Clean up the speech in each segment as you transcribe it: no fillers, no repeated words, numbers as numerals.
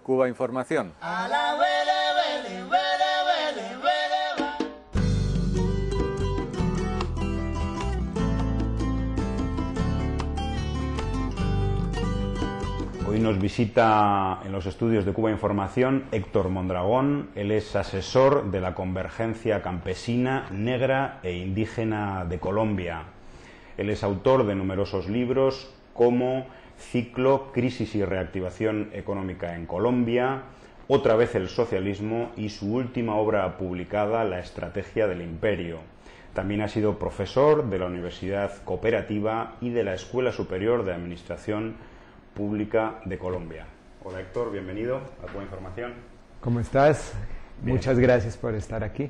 Cuba Información. Hoy nos visita en los estudios de Cuba Información Héctor Mondragón. Él es asesor de la Convergencia Campesina, Negra e Indígena de Colombia. Él es autor de numerosos libros como Ciclo, Crisis y Reactivación Económica en Colombia, Otra vez el socialismo y su última obra publicada, La Estrategia del Imperio. También ha sido profesor de la Universidad Cooperativa y de la Escuela Superior de Administración Pública de Colombia. Hola Héctor, bienvenido a Cuba Información. ¿Cómo estás? Bien. Muchas gracias por estar aquí.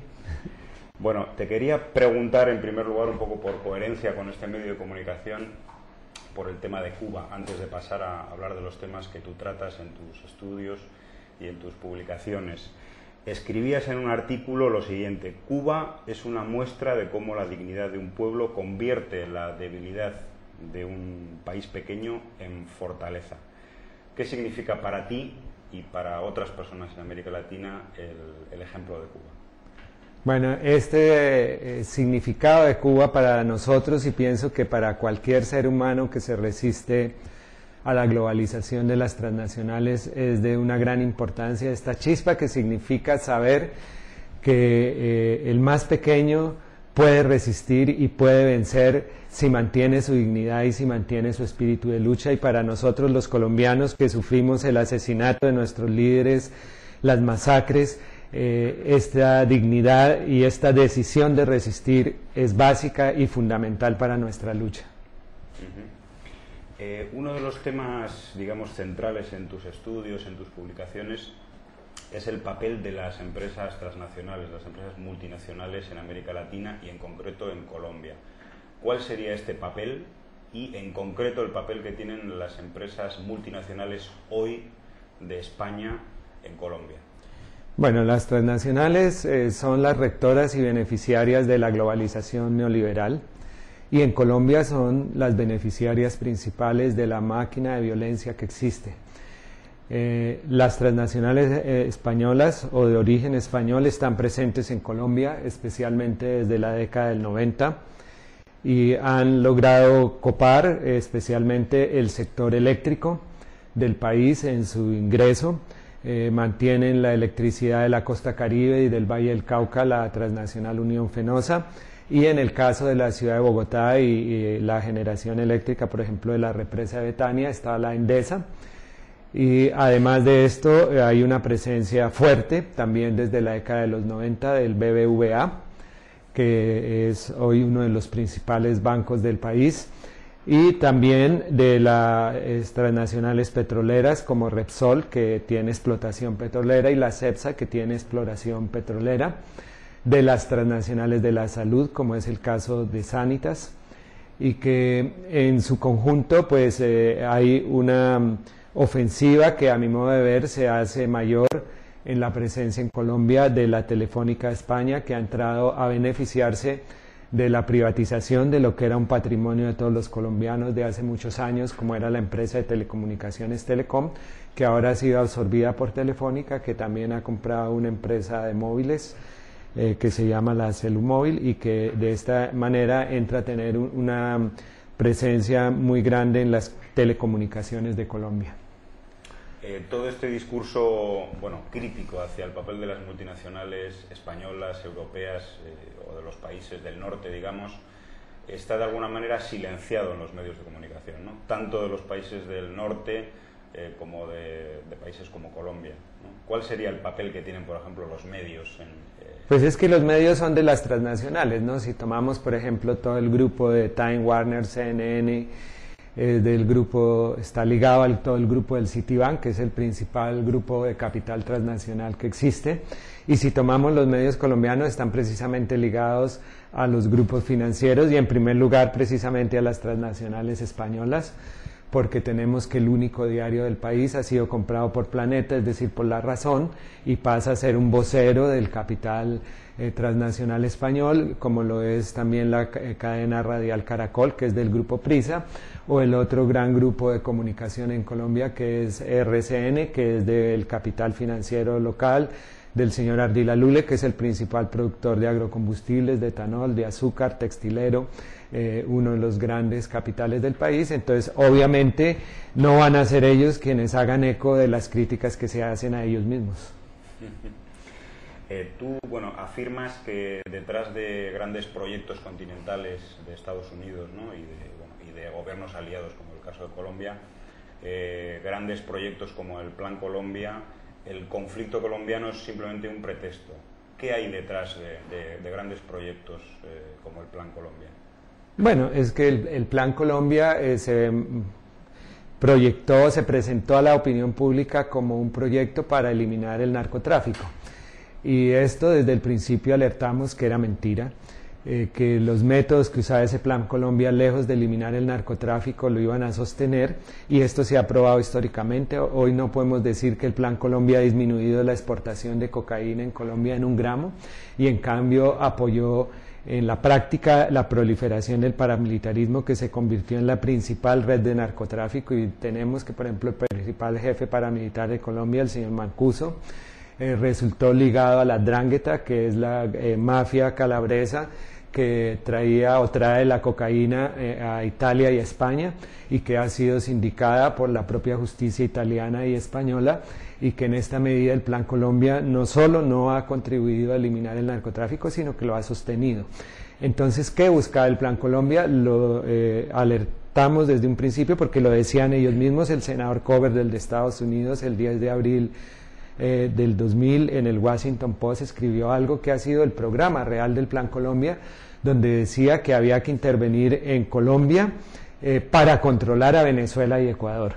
Bueno, te quería preguntar en primer lugar, un poco por coherencia con este medio de comunicación, por el tema de Cuba, antes de pasar a hablar de los temas que tú tratas en tus estudios y en tus publicaciones. Escribías en un artículo lo siguiente: Cuba es una muestra de cómo la dignidad de un pueblo convierte la debilidad de un país pequeño en fortaleza. ¿Qué significa para ti y para otras personas en América Latina el ejemplo de Cuba? Bueno, este significado de Cuba para nosotros, y pienso que para cualquier ser humano que se resiste a la globalización de las transnacionales, es de una gran importancia. Esta chispa que significa saber que el más pequeño puede resistir y puede vencer si mantiene su dignidad y si mantiene su espíritu de lucha. Y para nosotros los colombianos que sufrimos el asesinato de nuestros líderes, las masacres, esta dignidad y esta decisión de resistir es básica y fundamental para nuestra lucha. Uno de los temas, digamos, centrales en tus estudios, en tus publicaciones, es el papel de las empresas transnacionales, las empresas multinacionales en América Latina y en concreto en Colombia. ¿Cuál sería este papel y en concreto el papel que tienen las empresas multinacionales hoy de España en Colombia? Bueno, las transnacionales son las rectoras y beneficiarias de la globalización neoliberal, y en Colombia son las beneficiarias principales de la máquina de violencia que existe. Las transnacionales españolas o de origen español están presentes en Colombia, especialmente desde la década del 90, y han logrado copar especialmente el sector eléctrico del país en su ingreso. Mantienen la electricidad de la costa Caribe y del Valle del Cauca, la transnacional Unión Fenosa, y en el caso de la ciudad de Bogotá y la generación eléctrica, por ejemplo, de la represa de Betania, está la Endesa. Y además de esto hay una presencia fuerte también desde la década de los 90 del BBVA, que es hoy uno de los principales bancos del país, y también de las transnacionales petroleras como Repsol, que tiene explotación petrolera, y la CEPSA, que tiene exploración petrolera, de las transnacionales de la salud, como es el caso de Sanitas, y que en su conjunto pues hay una ofensiva que a mi modo de ver se hace mayor en la presencia en Colombia de la Telefónica de España, que ha entrado a beneficiarse de la privatización de lo que era un patrimonio de todos los colombianos de hace muchos años, como era la empresa de telecomunicaciones Telecom, que ahora ha sido absorbida por Telefónica, que también ha comprado una empresa de móviles que se llama la Celumóvil, y que de esta manera entra a tener una presencia muy grande en las telecomunicaciones de Colombia. Todo este discurso, bueno, crítico hacia el papel de las multinacionales españolas, europeas o de los países del norte, digamos, está de alguna manera silenciado en los medios de comunicación, ¿no? Tanto de los países del norte como de países como Colombia, ¿no? ¿Cuál sería el papel que tienen, por ejemplo, los medios Pues es que los medios son de las transnacionales, ¿no? Si tomamos, por ejemplo, todo el grupo de Time Warner, CNN, del grupo, está ligado a todo el grupo del Citibank, que es el principal grupo de capital transnacional que existe, y si tomamos los medios colombianos, están precisamente ligados a los grupos financieros y en primer lugar precisamente a las transnacionales españolas, porque tenemos que el único diario del país ha sido comprado por Planeta, es decir, por La Razón, y pasa a ser un vocero del capital transnacional español, como lo es también la cadena radial Caracol, que es del grupo Prisa, o el otro gran grupo de comunicación en Colombia, que es RCN, que es del capital financiero local, del señor Ardila Lule, que es el principal productor de agrocombustibles, de etanol, de azúcar, textilero, uno de los grandes capitales del país. Entonces, obviamente, no van a ser ellos quienes hagan eco de las críticas que se hacen a ellos mismos. Tú, bueno, afirmas que detrás de grandes proyectos continentales de Estados Unidos, ¿no? y de gobiernos aliados, como el caso de Colombia, grandes proyectos como el Plan Colombia, el conflicto colombiano es simplemente un pretexto. ¿Qué hay detrás de grandes proyectos como el Plan Colombia? Bueno, es que el Plan Colombia se presentó a la opinión pública como un proyecto para eliminar el narcotráfico. Y esto desde el principio alertamos que era mentira, que los métodos que usaba ese Plan Colombia, lejos de eliminar el narcotráfico, lo iban a sostener, y esto se ha probado históricamente. Hoy no podemos decir que el Plan Colombia ha disminuido la exportación de cocaína en Colombia en 1 gramo, y en cambio apoyó en la práctica la proliferación del paramilitarismo, que se convirtió en la principal red de narcotráfico. Y tenemos que, por ejemplo, el principal jefe paramilitar de Colombia, el señor Mancuso, resultó ligado a la Drangheta, que es la mafia calabresa que traía o trae la cocaína a Italia y a España, y que ha sido sindicada por la propia justicia italiana y española, y que en esta medida el Plan Colombia no solo no ha contribuido a eliminar el narcotráfico, sino que lo ha sostenido. Entonces, ¿qué buscaba el Plan Colombia? Lo alertamos desde un principio, porque lo decían ellos mismos. El senador Coverdell de Estados Unidos, el 10 de abril del 2000, en el Washington Post, escribió algo que ha sido el programa real del Plan Colombia, donde decía que había que intervenir en Colombia para controlar a Venezuela y Ecuador,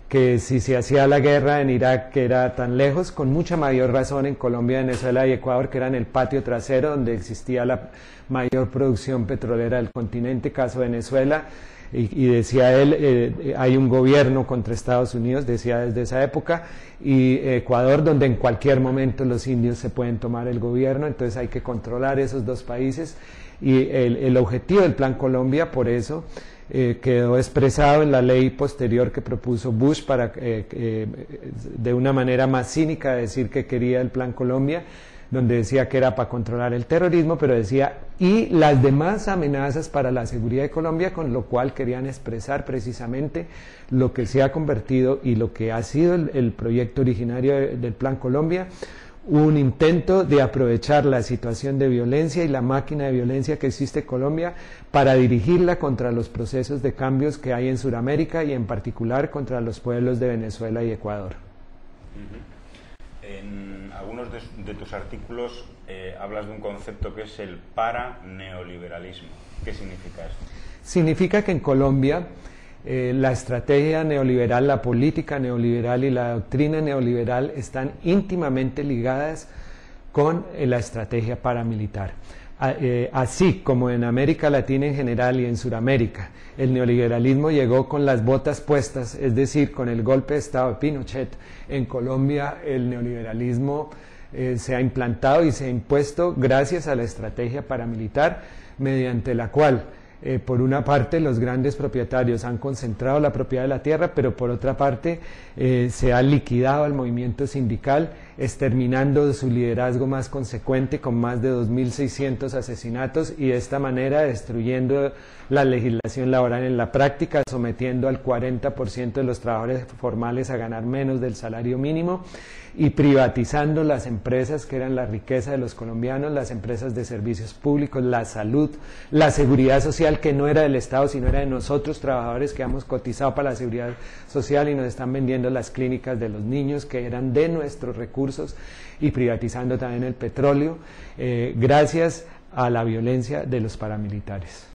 que si se hacía la guerra en Irak, que era tan lejos, con mucha mayor razón en Colombia, Venezuela y Ecuador, que eran el patio trasero donde existía la mayor producción petrolera del continente, caso Venezuela. Y decía él, hay un gobierno contra Estados Unidos, decía desde esa época, y Ecuador, donde en cualquier momento los indios se pueden tomar el gobierno, entonces hay que controlar esos 2 países. Y el objetivo del Plan Colombia, por eso, quedó expresado en la ley posterior que propuso Bush para, de una manera más cínica, decir que quería el Plan Colombia, donde decía que era para controlar el terrorismo, pero decía, y las demás amenazas para la seguridad de Colombia, con lo cual querían expresar precisamente lo que se ha convertido y lo que ha sido el proyecto originario del Plan Colombia, un intento de aprovechar la situación de violencia y la máquina de violencia que existe en Colombia para dirigirla contra los procesos de cambios que hay en Sudamérica, y en particular contra los pueblos de Venezuela y Ecuador. En algunos de tus artículos hablas de un concepto que es el paraneoliberalismo. ¿Qué significa esto? Significa que en Colombia la estrategia neoliberal, la política neoliberal y la doctrina neoliberal están íntimamente ligadas con la estrategia paramilitar. Así como en América Latina en general y en Sudamérica, el neoliberalismo llegó con las botas puestas, es decir, con el golpe de Estado de Pinochet. En Colombia el neoliberalismo se ha implantado y se ha impuesto gracias a la estrategia paramilitar, mediante la cual por una parte los grandes propietarios han concentrado la propiedad de la tierra, pero por otra parte se ha liquidado al movimiento sindical, exterminando su liderazgo más consecuente con más de 2.600 asesinatos, y de esta manera destruyendo la legislación laboral en la práctica, sometiendo al 40% de los trabajadores formales a ganar menos del salario mínimo, y privatizando las empresas que eran la riqueza de los colombianos, las empresas de servicios públicos, la salud, la seguridad social, que no era del Estado, sino era de nosotros, trabajadores que hemos cotizado para la seguridad social, y nos están vendiendo las clínicas de los niños, que eran de nuestros recursos, y privatizando también el petróleo, gracias a la violencia de los paramilitares.